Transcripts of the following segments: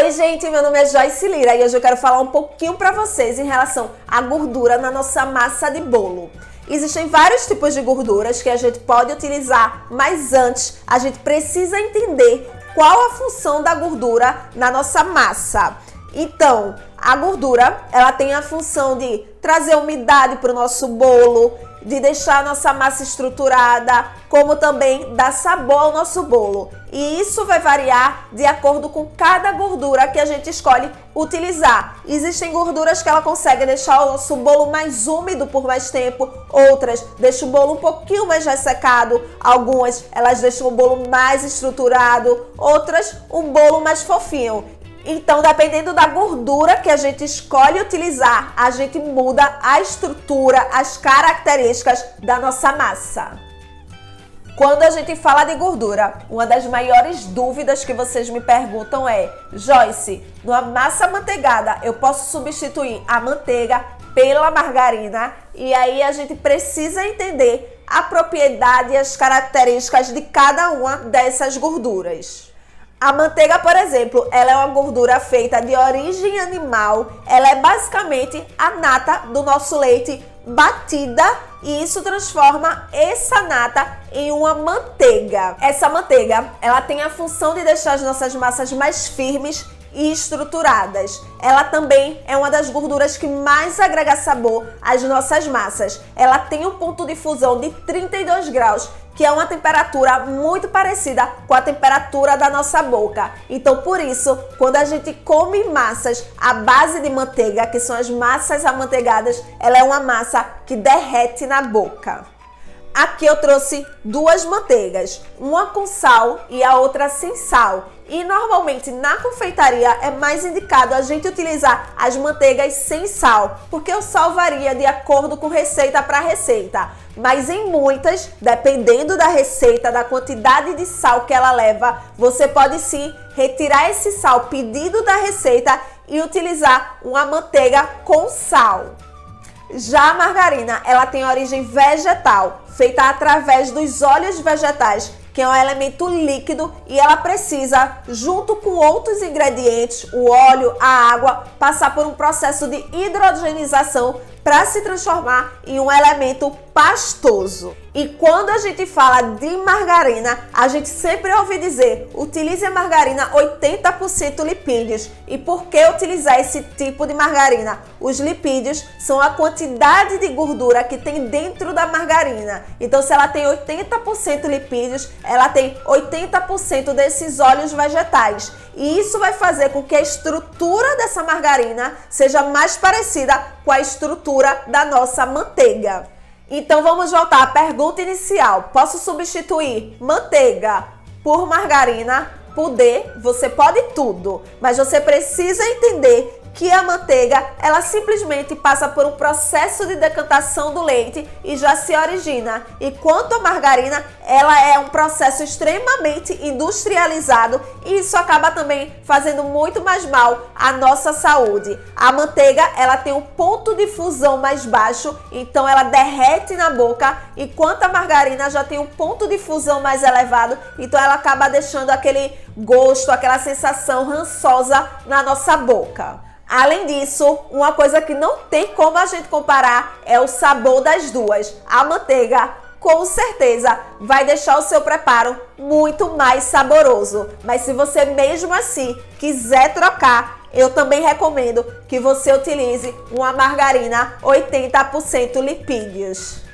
Oi gente, meu nome é Joyce Lira e hoje eu quero falar um pouquinho para vocês em relação à gordura na nossa massa de bolo. Existem vários tipos de gorduras que a gente pode utilizar, mas antes a gente precisa entender qual a função da gordura na nossa massa. Então, a gordura, ela tem a função de trazer umidade para o nosso bolo, de deixar a nossa massa estruturada, como também dar sabor ao nosso bolo. E isso vai variar de acordo com cada gordura que a gente escolhe utilizar. Existem gorduras que ela consegue deixar o nosso bolo mais úmido por mais tempo, outras deixam o bolo um pouquinho mais ressecado, algumas elas deixam o bolo mais estruturado, outras um bolo mais fofinho. Então, dependendo da gordura que a gente escolhe utilizar, a gente muda a estrutura, as características da nossa massa. Quando a gente fala de gordura, uma das maiores dúvidas que vocês me perguntam é: Joyce, numa massa amanteigada eu posso substituir a manteiga pela margarina? E aí a gente precisa entender a propriedade e as características de cada uma dessas gorduras. A manteiga, por exemplo, ela é uma gordura feita de origem animal, ela é basicamente a nata do nosso leite batida e isso transforma essa nata em uma manteiga. Essa manteiga, ela tem a função de deixar as nossas massas mais firmes e estruturadas. Ela também é uma das gorduras que mais agrega sabor às nossas massas. Ela tem um ponto de fusão de 32 graus, que é uma temperatura muito parecida com a temperatura da nossa boca. Então, por isso, quando a gente come massas à base de manteiga, que são as massas amanteigadas, ela é uma massa que derrete na boca. Aqui eu trouxe duas manteigas, uma com sal e a outra sem sal. E normalmente na confeitaria é mais indicado a gente utilizar as manteigas sem sal, porque o sal varia de acordo com receita para receita. Mas em muitas, dependendo da receita, da quantidade de sal que ela leva, você pode sim retirar esse sal pedido da receita e utilizar uma manteiga com sal. Já a margarina, ela tem origem vegetal, feita através dos óleos vegetais, que é um elemento líquido e ela precisa, junto com outros ingredientes, o óleo, a água, passar por um processo de hidrogenização para se transformar em um elemento pastoso. E quando a gente fala de margarina, a gente sempre ouve dizer: utilize a margarina 80% lipídios. E por que utilizar esse tipo de margarina? Os lipídios são a quantidade de gordura que tem dentro da margarina. Então, se ela tem 80% lipídios, ela tem 80% desses óleos vegetais. E isso vai fazer com que a estrutura dessa margarina seja mais parecida com a estrutura da nossa manteiga. Então vamos voltar à pergunta inicial. Posso substituir manteiga por margarina? Poder, você pode tudo, mas você precisa entender que a manteiga, ela simplesmente passa por um processo de decantação do leite e já se origina. E quanto à margarina, ela é um processo extremamente industrializado e isso acaba também fazendo muito mais mal à nossa saúde. A manteiga, ela tem um ponto de fusão mais baixo, então ela derrete na boca, enquanto a margarina já tem um ponto de fusão mais elevado, então ela acaba deixando aquele gosto, aquela sensação rançosa na nossa boca. Além disso, uma coisa que não tem como a gente comparar é o sabor das duas. A manteiga, com certeza, vai deixar o seu preparo muito mais saboroso. Mas se você mesmo assim quiser trocar, eu também recomendo que você utilize uma margarina 80% lipídios.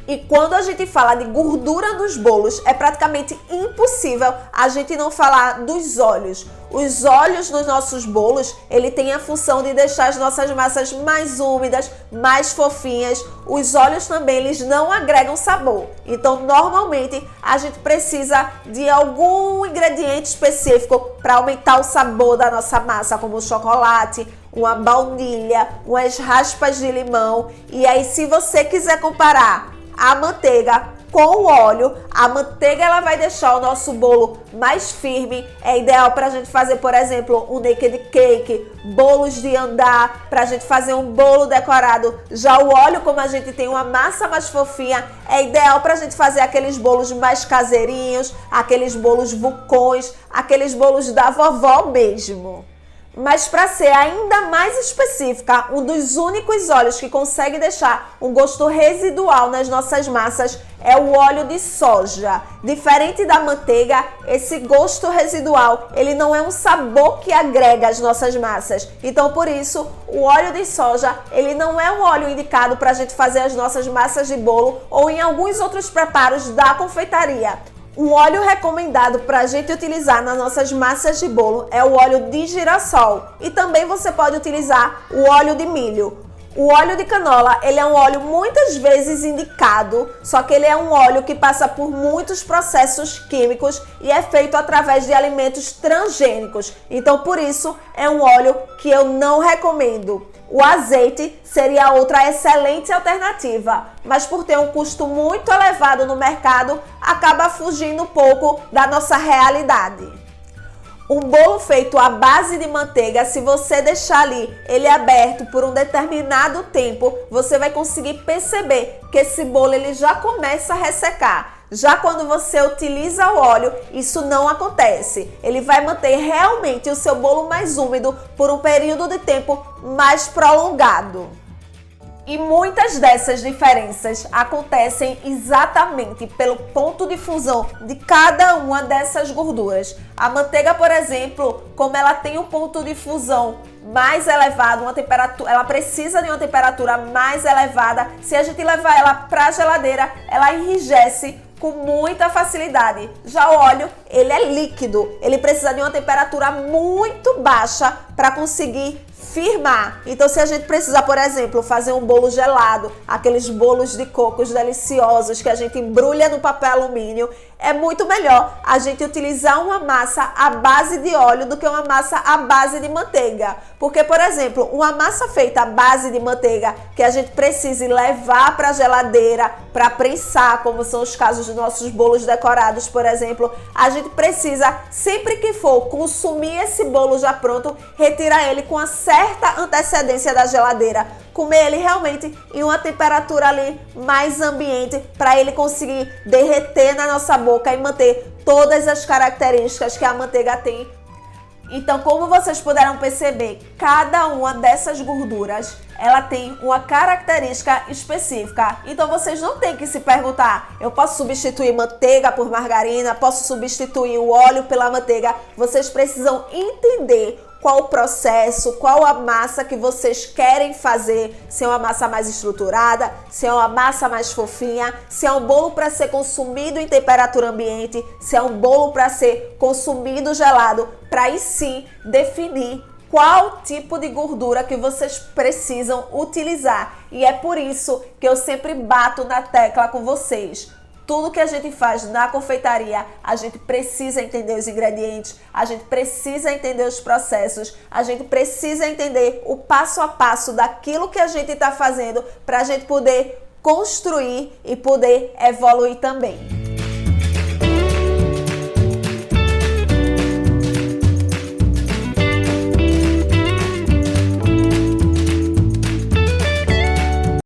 E quando a gente fala de gordura nos bolos, é praticamente impossível a gente não falar dos óleos. Os óleos nos nossos bolos, ele tem a função de deixar as nossas massas mais úmidas, mais fofinhas. Os óleos também, eles não agregam sabor. Então, normalmente, a gente precisa de algum ingrediente específico para aumentar o sabor da nossa massa, como o chocolate, uma baunilha, umas raspas de limão. E aí, se você quiser comparar a manteiga com o óleo. A manteiga ela vai deixar o nosso bolo mais firme. É ideal para a gente fazer, por exemplo, um naked cake, bolos de andar, para a gente fazer um bolo decorado. Já o óleo, como a gente tem uma massa mais fofinha, é ideal para a gente fazer aqueles bolos mais caseirinhos, aqueles bolos vulcões, aqueles bolos da vovó mesmo. Mas para ser ainda mais específica, um dos únicos óleos que consegue deixar um gosto residual nas nossas massas é o óleo de soja. Diferente da manteiga, esse gosto residual, ele não é um sabor que agrega às nossas massas. Então, por isso, o óleo de soja, ele não é um óleo indicado para a gente fazer as nossas massas de bolo ou em alguns outros preparos da confeitaria. Um óleo recomendado para a gente utilizar nas nossas massas de bolo é o óleo de girassol. E também você pode utilizar o óleo de milho. O óleo de canola, ele é um óleo muitas vezes indicado, só que ele é um óleo que passa por muitos processos químicos e é feito através de alimentos transgênicos. Então, por isso, é um óleo que eu não recomendo. O azeite seria outra excelente alternativa, mas por ter um custo muito elevado no mercado, acaba fugindo um pouco da nossa realidade. Um bolo feito à base de manteiga, se você deixar ali ele aberto por um determinado tempo, você vai conseguir perceber que esse bolo ele já começa a ressecar. Já quando você utiliza o óleo, isso não acontece. Ele vai manter realmente o seu bolo mais úmido por um período de tempo mais prolongado. E muitas dessas diferenças acontecem exatamente pelo ponto de fusão de cada uma dessas gorduras. A manteiga, por exemplo, como ela tem um ponto de fusão mais elevado, ela precisa de uma temperatura mais elevada. Se a gente levar ela para a geladeira, ela enrijece com muita facilidade. Já o óleo, ele é líquido, ele precisa de uma temperatura muito baixa para conseguir firmar. Então, se a gente precisar, por exemplo, fazer um bolo gelado, aqueles bolos de cocos deliciosos que a gente embrulha no papel alumínio, é muito melhor a gente utilizar uma massa à base de óleo do que uma massa à base de manteiga. Porque, por exemplo, uma massa feita à base de manteiga que a gente precise levar para a geladeira para prensar, como são os casos dos nossos bolos decorados, por exemplo, a gente precisa, sempre que for consumir esse bolo já pronto, retirar ele com uma certa antecedência da geladeira. Comer ele realmente em uma temperatura ali mais ambiente para ele conseguir derreter na nossa boca e manter todas as características que a manteiga tem. Então, como vocês puderam perceber, cada uma dessas gorduras, ela tem uma característica específica. Então, vocês não têm que se perguntar, eu posso substituir manteiga por margarina, posso substituir o óleo pela manteiga. Vocês precisam entender qual o processo, qual a massa que vocês querem fazer, se é uma massa mais estruturada, se é uma massa mais fofinha, se é um bolo para ser consumido em temperatura ambiente, se é um bolo para ser consumido gelado, para aí sim definir qual tipo de gordura que vocês precisam utilizar. E é por isso que eu sempre bato na tecla com vocês. Tudo que a gente faz na confeitaria, a gente precisa entender os ingredientes, a gente precisa entender os processos, a gente precisa entender o passo a passo daquilo que a gente está fazendo para a gente poder construir e poder evoluir também.